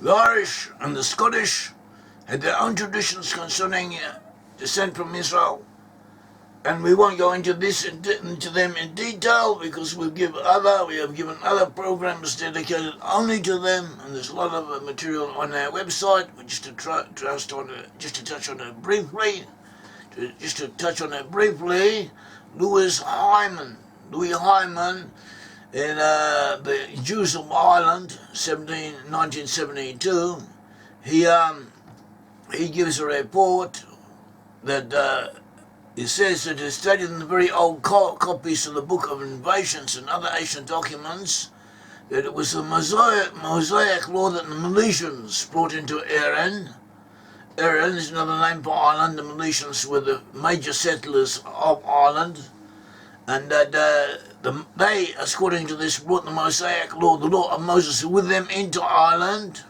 The Irish and the Scottish had their own traditions concerning descent from Israel, and we won't go into them in detail because we have given other programs dedicated only to them, and there's a lot of material on our website. Just to touch on it briefly. Louis Hyman, in the Jews of Ireland, 1972, he gives a report that it says that it's stated in the very old copies of the Book of Invasions and other ancient documents that it was the Mosaic law that the Milesians brought into Erin. Erin is another name for Ireland. The Milesians were the major settlers of Ireland, and that they, according to this, brought the Mosaic law, the law of Moses, with them into Ireland.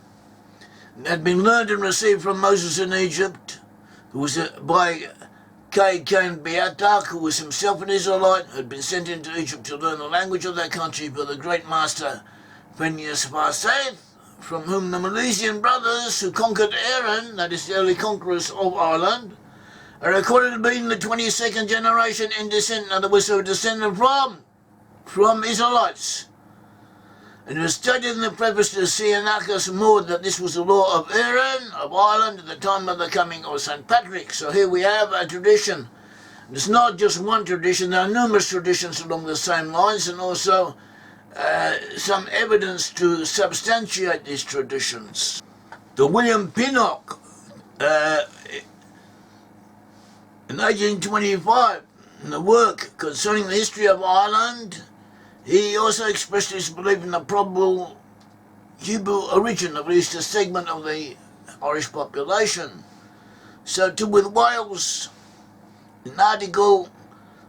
It had been learned and received from Moses in Egypt, who was by Cain Beatak, who was himself an Israelite, had been sent into Egypt to learn the language of that country by the great master Phineas Farsaith, from whom the Milesian brothers who conquered Erin, that is the early conquerors of Ireland, are recorded to be in the 22nd generation in descent, in other words, they were descended from Israelites. And it was stated in the preface to Sianakis Maud that this was the law of Erin, of Ireland, at the time of the coming of St. Patrick. So here we have a tradition. It's not just one tradition, there are numerous traditions along the same lines, and also some evidence to substantiate these traditions. The William Pinnock, in 1825, in the work concerning the history of Ireland, he also expressed his belief in the probable Hebrew origin of at least a segment of the Irish population. So too with Wales, an article,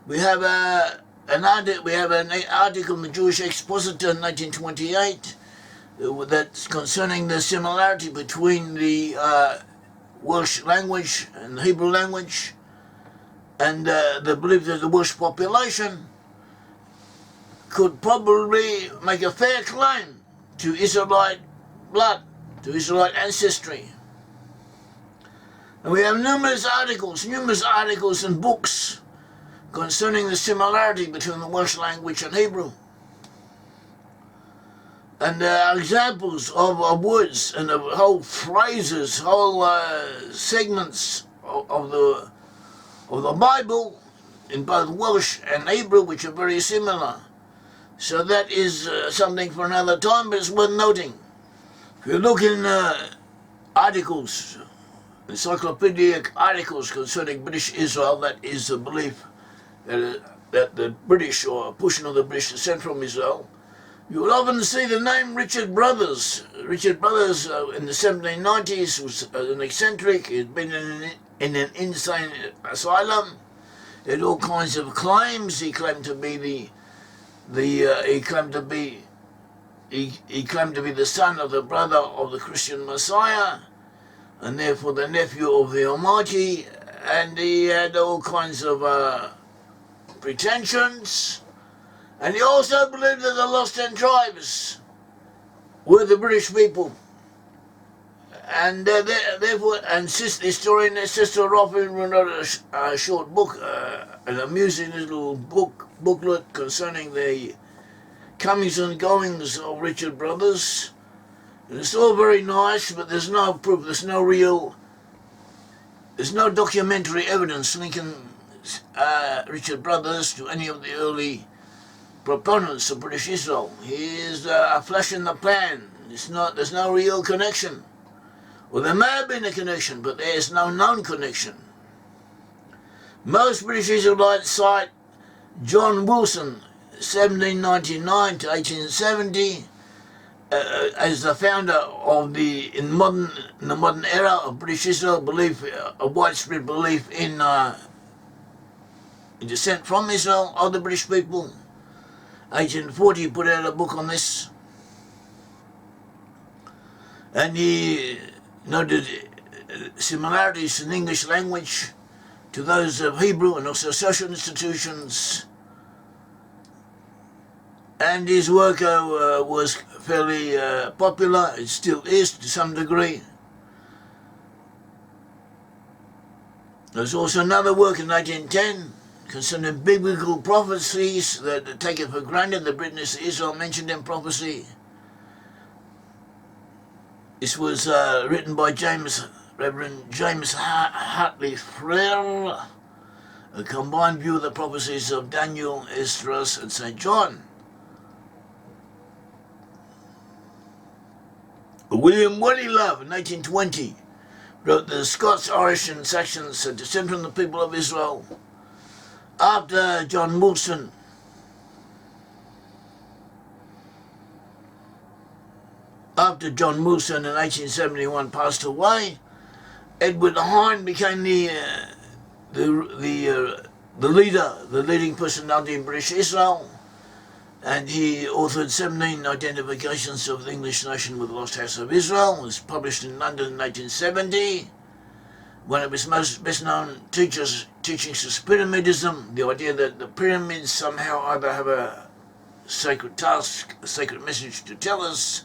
we have an article in the Jewish Expositor in 1928 that's concerning the similarity between the Welsh language and the Hebrew language, and the belief that the Welsh population could probably make a fair claim to Israelite blood, to Israelite ancestry. And we have numerous articles and books concerning the similarity between the Welsh language and Hebrew. And there are examples of words and of whole phrases, whole segments of the Bible in both Welsh and Hebrew, which are very similar. So that is something for another time, but it's worth noting. If you look in articles, encyclopedic articles concerning British Israel, that is the belief that the British, or a portion of the British, descent from Israel, you will often see the name Richard Brothers. Richard Brothers in the 1790s was an eccentric. He had been in an insane asylum. He had all kinds of claims. He claimed to be he claimed to be the son of the brother of the Christian Messiah, and therefore the nephew of the Almighty, and he had all kinds of pretensions, and he also believed that the lost 10 tribes were the British people, and therefore, and historian Sister Roffin wrote a short book, an amusing little booklet concerning the comings and goings of Richard Brothers. And it's all very nice, but there's no proof, there's no documentary evidence linking Richard Brothers to any of the early proponents of British Israel. He is a flash in the pan. There's no real connection. Well, there may have been a connection, but there's no known connection. Most British Israelites cite John Wilson, 1799 to 1870, as the founder of in the modern era of British Israel, a widespread belief in descent from Israel of the British people. 1840 he put out a book on this, and he noted similarities in the English language to those of Hebrew, and also social institutions, and his work was fairly popular. It still is to some degree. There's also another work in 1910 concerning biblical prophecies that are taken for granted. The British Israel mentioned in prophecy. This was written by Reverend James Hartley Frere, a combined view of the prophecies of Daniel, Esdras, and St. John. William Love, in 1920, wrote the Scots Origins sections to descend from the people of Israel. After John Moulson in 1871 passed away, Edward Hine became the leading personality in British Israel, and he authored 17 identifications of the English nation with the Lost House of Israel. It was published in London in 1970. One of his most best-known teachings is Pyramidism, the idea that the pyramids somehow either have a sacred task, a sacred message to tell us,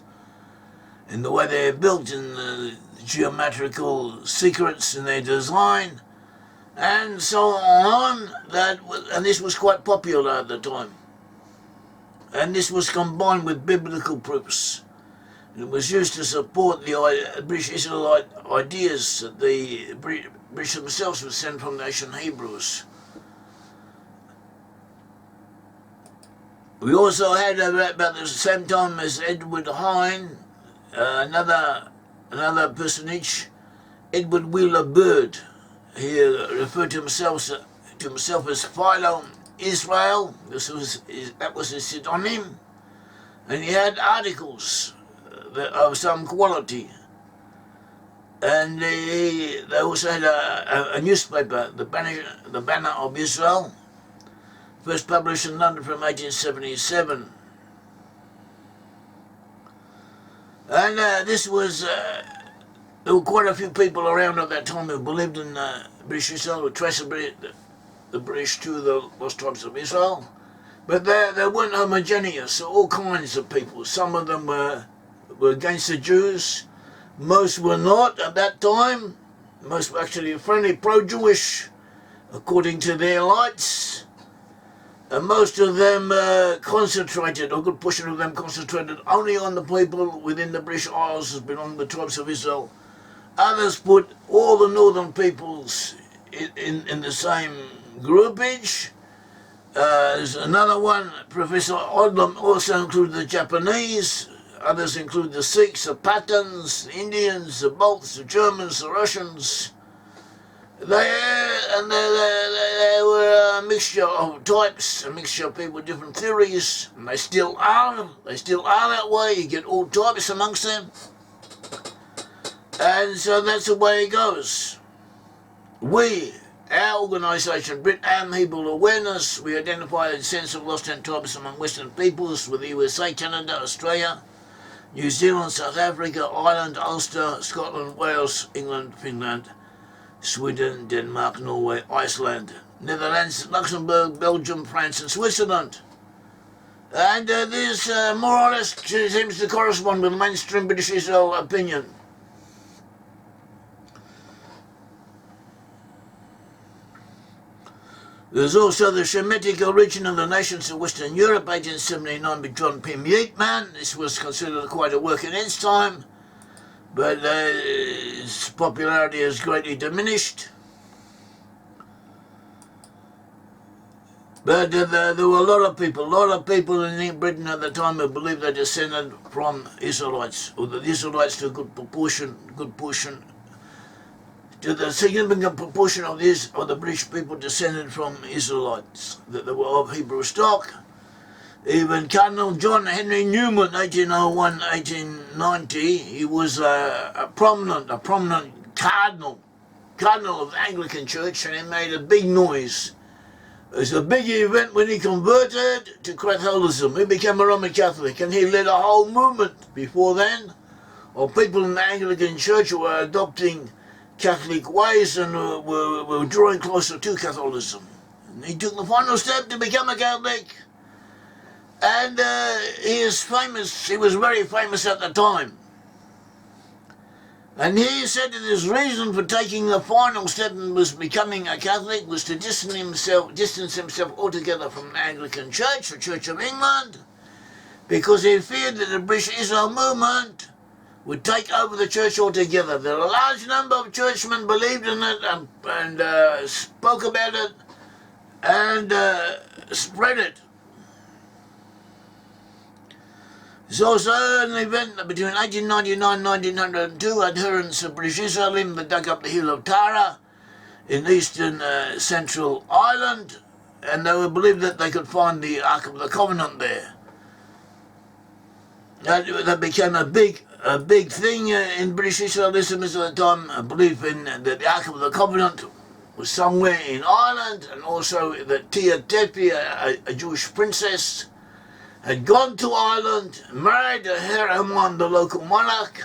in the way they're built, in the geometrical secrets in their design, and so on. And this was quite popular at the time. And this was combined with biblical proofs. It was used to support the British Israelite ideas that the British themselves were sent from the ancient Hebrews. We also had about the same time as Edward Hine, another personage, Edward Wheeler Bird. He referred to himself as Philo Israel. That was his pseudonym, and he had articles of some quality. And they also had a newspaper, the Banner of Israel, first published in London from 1877. And this was, there were quite a few people around at that time who believed in British Israel, who traced the British to the lost tribes of Israel. But they weren't homogeneous, so all kinds of people. Some of them were against the Jews. Most were not at that time. Most were actually friendly, pro-Jewish, according to their lights. And most of them concentrated, a good portion of them concentrated only on the people within the British Isles as belonging to the tribes of Israel. Others put all the northern peoples in the same groupage. There's another one, Professor Odlum, also included the Japanese. Others include the Sikhs, the Pathans, the Indians, the Balts, the Germans, the Russians. They were a mixture of types, a mixture of people with different theories, and they still are that way. You get all types amongst them. And so that's the way it goes. Our organisation, Brit-Am Hebrew Awareness, we identify the sense of lost tribes among Western peoples with the USA, Canada, Australia, New Zealand, South Africa, Ireland, Ulster, Scotland, Wales, England, Finland, Sweden, Denmark, Norway, Iceland, Netherlands, Luxembourg, Belgium, France and Switzerland. And this more or less seems to correspond with mainstream British Israel opinion. There's also the Shemitic origin of the nations of Western Europe, 1879 by John Pym Yeatman. This was considered quite a work in its time, but its popularity has greatly diminished. But there were a lot of people in Britain at the time who believed they descended from Israelites, or the Israelites to a good portion, to the significant proportion of the British people descended from Israelites, that they were of Hebrew stock. Even Cardinal John Henry Newman, 1801-1890, he was a prominent cardinal of the Anglican Church, and he made a big noise. It was a big event when he converted to Catholicism. He became a Roman Catholic, and he led a whole movement before then of people in the Anglican Church who were adopting Catholic ways and were drawing closer to Catholicism. And he took the final step to become a Catholic. And he is famous, he was very famous at the time. And he said that his reason for taking the final step and was becoming a Catholic was to distance himself altogether from the Anglican Church, the Church of England, because he feared that the British Israel movement would take over the church altogether. There are a large number of churchmen believed in it and spoke about it and spread it. There's also an event between 1899 and 1902, adherents of British Israelim that dug up the hill of Tara in eastern central Ireland, and they were believed that they could find the Ark of the Covenant there. That became a big thing in British Israelism at the time, a belief in that the Ark of the Covenant was somewhere in Ireland, and also that Tea Tephi, a Jewish princess, had gone to Ireland, married Haman, the local monarch,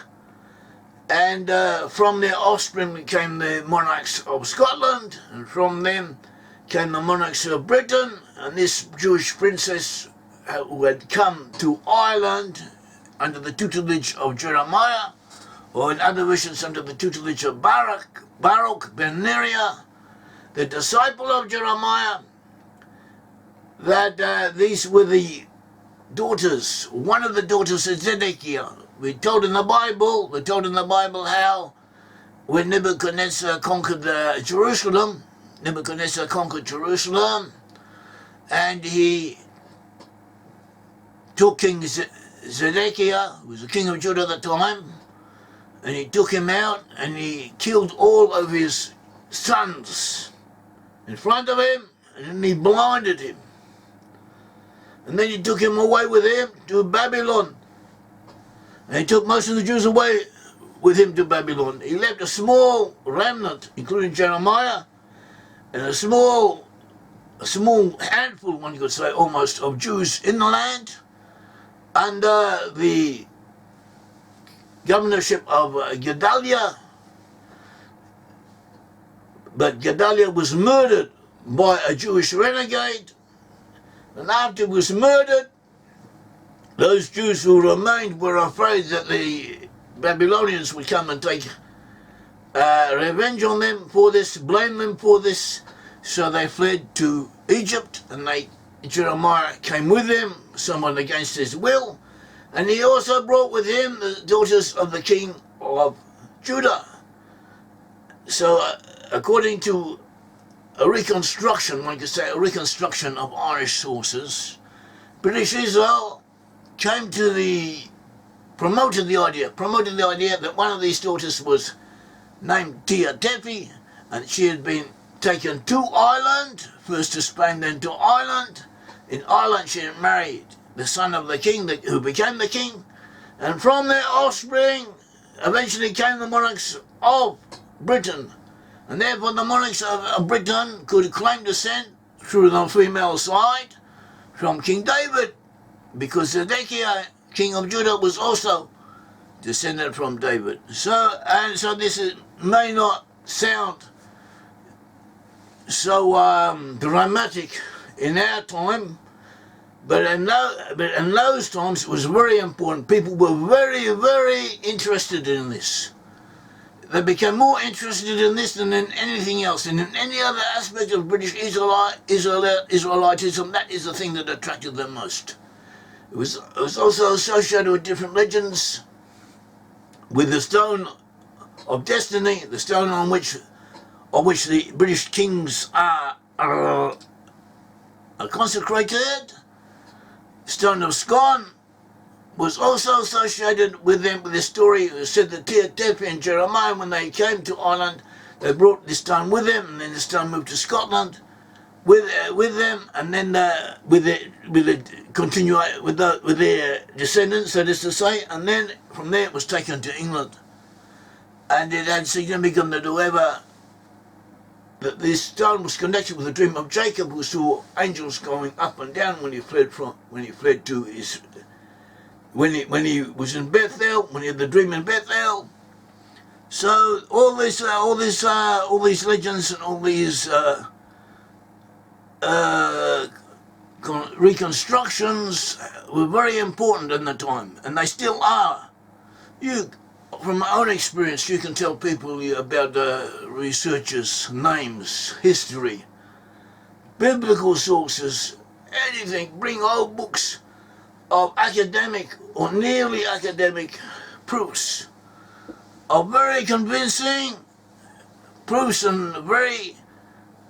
and from their offspring came the monarchs of Scotland, and from them came the monarchs of Britain, and this Jewish princess who had come to Ireland under the tutelage of Jeremiah, or in other versions under the tutelage of Baruch ben Neriah, the disciple of Jeremiah, that these were the daughters, one of the daughters of Zedekiah. We're told in the Bible how when Nebuchadnezzar conquered Jerusalem, and he took King Zedekiah, who was the king of Judah at the time, and he took him out and he killed all of his sons in front of him, and then he blinded him. And then he took him away with him to Babylon. And he took most of the Jews away with him to Babylon. He left a small remnant, including Jeremiah, and a small handful, one could say almost, of Jews in the land under the governorship of Gedaliah. But Gedaliah was murdered by a Jewish renegade. And after he was murdered, those Jews who remained were afraid that the Babylonians would come and take revenge on them for this, blame them for this. So they fled to Egypt, and Jeremiah came with them, somewhat against his will. And he also brought with him the daughters of the king of Judah. So according to a reconstruction, one could say a reconstruction of Irish sources, British Israel promoted the idea that one of these daughters was named Tea Tephi, and she had been taken to Ireland, first to Spain, then to Ireland. In Ireland she had married the son of the king, who became the king, and from their offspring eventually came the monarchs of Britain. And therefore the monarchs of Britain could claim descent through the female side from King David, because Zedekiah, king of Judah, was also descended from David. So this may not sound so dramatic in our time, but in those times it was very important. People were very, very interested in this. They became more interested in this than in anything else, and in any other aspect of British Israelitism. That is the thing that attracted them most. It was also associated with different legends, with the stone of destiny, the stone on which the British kings are consecrated. Stone of Scone was also associated with them, with the story. It said that Tea Tephi and Jeremiah, when they came to Ireland, they brought this stone with them, and then the stone moved to Scotland with them, and then with their descendants, that is to say, and then from there it was taken to England. And it had significant that this stone was connected with the dream of Jacob, who saw angels going up and down when he was in Bethel, when he had the dream in Bethel. So all these legends and all these reconstructions were very important in the time, and they still are. From my own experience, you can tell people about researchers, names, history, biblical sources, anything. Bring old books of academic or nearly academic proofs of very convincing proofs and very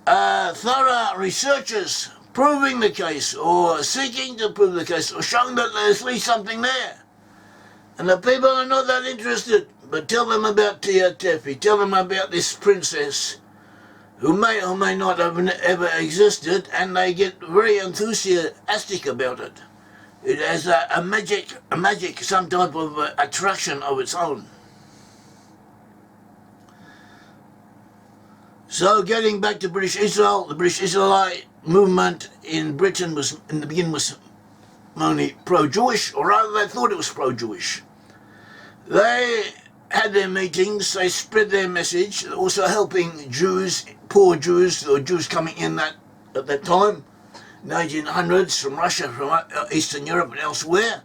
thorough researchers proving the case or seeking to prove the case or showing that there's at least something there. And the people are not that interested, but tell them about Tea Tephi, tell them about this princess who may or may not have ever existed, and they get very enthusiastic about it. It has a magic, some type of attraction of its own. So getting back to British Israel, the British Israelite movement in Britain was, in the beginning, was only pro-Jewish, or rather they thought it was pro-Jewish. They had their meetings, they spread their message, also helping Jews, poor Jews, or Jews coming in at that time, in the 1800s, from Russia, from Eastern Europe and elsewhere.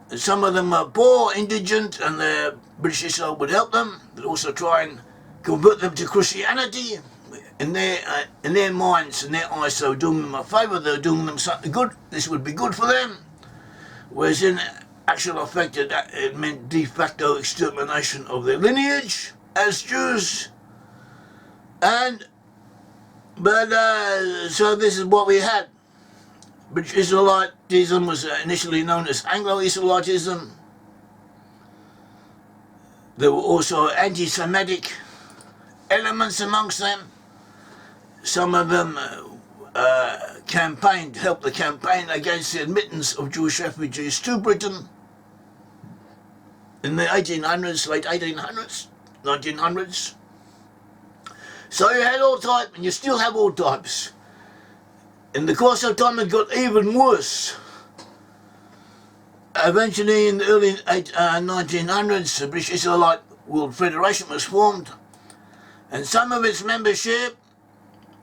And some of them were poor, indigent, and the British Israel would help them, but also try and convert them to Christianity. In their minds, in their eyes, they were doing them a favour, they were doing them something good, this would be good for them. Whereas in actual effect, it meant de facto extermination of their lineage as Jews. So this is what we had. British Israelitism was initially known as Anglo-Israelitism. There were also anti-Semitic elements amongst them. Some of them helped the campaign against the admittance of Jewish refugees to Britain in the 1800s, late 1800s, 1900s. So you had all types, and you still have all types. In the course of time, it got even worse. Eventually, in the early 1900s, the British Israelite World Federation was formed, and some of its membership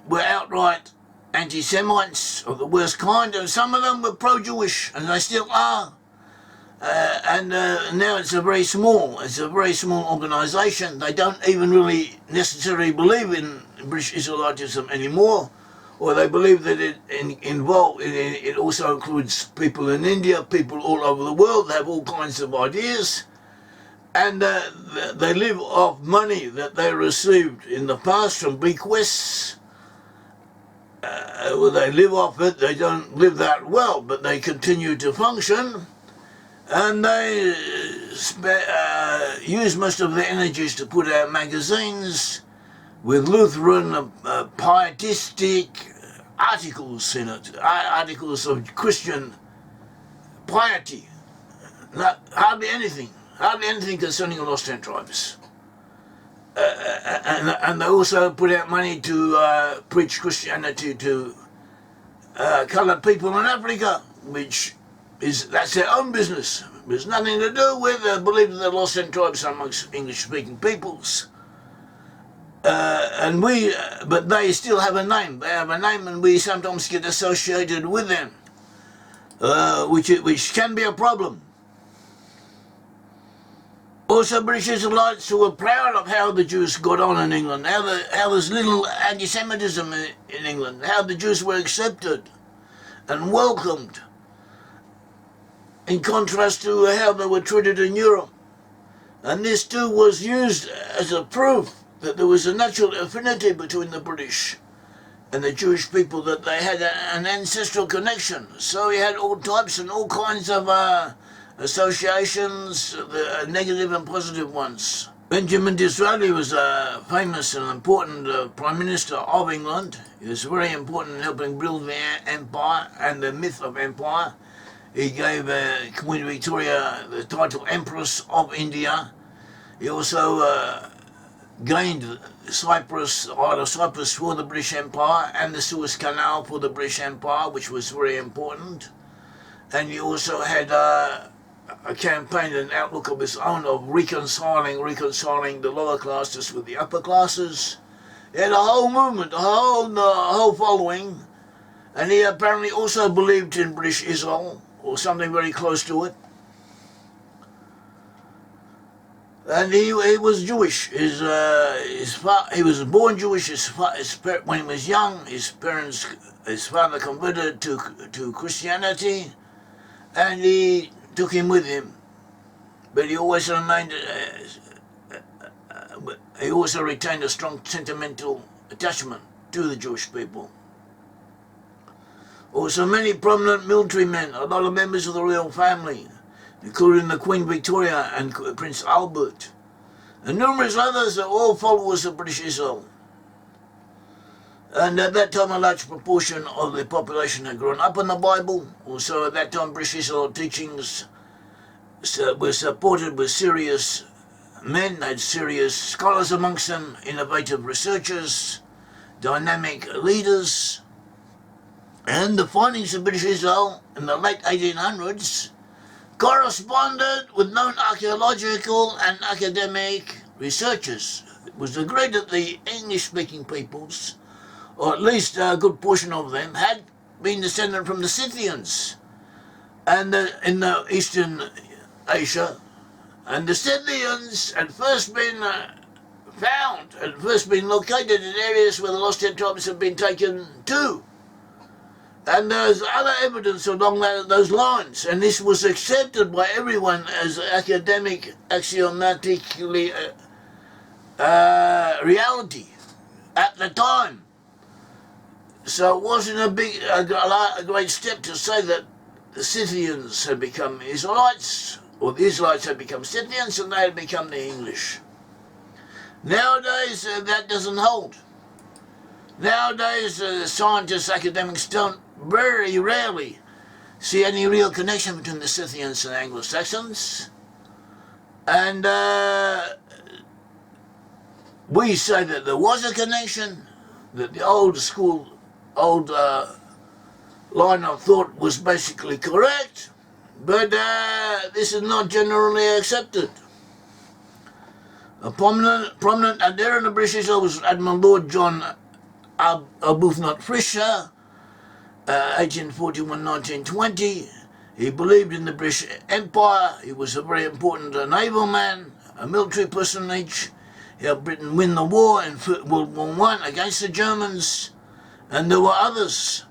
were outright anti-Semites of the worst kind, and some of them were pro-Jewish, and they still are. Now it's a very small organisation. They don't even really necessarily believe in British Israelitism anymore, or they believe that it also includes people in India, people all over the world. They have all kinds of ideas, and they live off money that they received in the past from bequests. They live off it. They don't live that well, but they continue to function. And they use most of their energies to put out magazines with Lutheran pietistic articles in it, articles of Christian piety. Hardly anything concerning the Lost 10 Tribes. And they also put out money to preach Christianity to coloured people in Africa, that's their own business. There's nothing to do with the belief of the Lost 10 Tribes amongst English-speaking peoples. But they still have a name. They have a name, and we sometimes get associated with them, which can be a problem. Also, British Israelites who were proud of how the Jews got on in England, how there's little anti-Semitism in England, how the Jews were accepted and welcomed, in contrast to how they were treated in Europe. And this too was used as a proof that there was a natural affinity between the British and the Jewish people, that they had an ancestral connection. So you had all types and all kinds of associations, the negative and positive ones. Benjamin Disraeli was a famous and important Prime Minister of England. He was very important in helping build the empire and the myth of empire. He gave Queen Victoria the title Empress of India. He also gained Cyprus, the Isle of Cyprus, for the British Empire, and the Suez Canal for the British Empire, which was very important. And he also had a campaign, an outlook of his own, of reconciling the lower classes with the upper classes. He had a whole movement, a whole following, And he apparently also believed in British Israel, or something very close to it. And he was Jewish. He was born Jewish. When he was young, his father converted to Christianity, and he took him with him. But he always remained. He also retained a strong sentimental attachment to the Jewish people. Also, many prominent military men, a lot of members of the royal family, including the Queen Victoria and Prince Albert, and numerous others are all followers of British Israel. And at that time, a large proportion of the population had grown up in the Bible. Also, at that time, British Israel teachings were supported with serious men, had serious scholars amongst them, innovative researchers, dynamic leaders. And the findings of British Israel in the late 1800s corresponded with known archaeological and academic researchers. It was agreed that the English-speaking peoples, or at least a good portion of them, had been descended from the Scythians and in the Eastern Asia. And the Scythians had first been located in areas where the lost tribes had been taken to. And there's other evidence along those lines, and this was accepted by everyone as academic, axiomatically reality at the time. So it wasn't a great step to say that the Scythians had become Israelites, or the Israelites had become Scythians, and they had become the English. Nowadays, that doesn't hold. Nowadays, scientists, academics very rarely see any real connection between the Scythians and Anglo-Saxons. And we say that there was a connection, that the old line of thought was basically correct, but this is not generally accepted. A prominent adherent of British Israel was Admiral Lord John Arbuthnot Fisher, 1841-1920. He believed in the British Empire. He was a very important naval man, a military personage. He helped Britain win the war in World War I against the Germans, and there were others.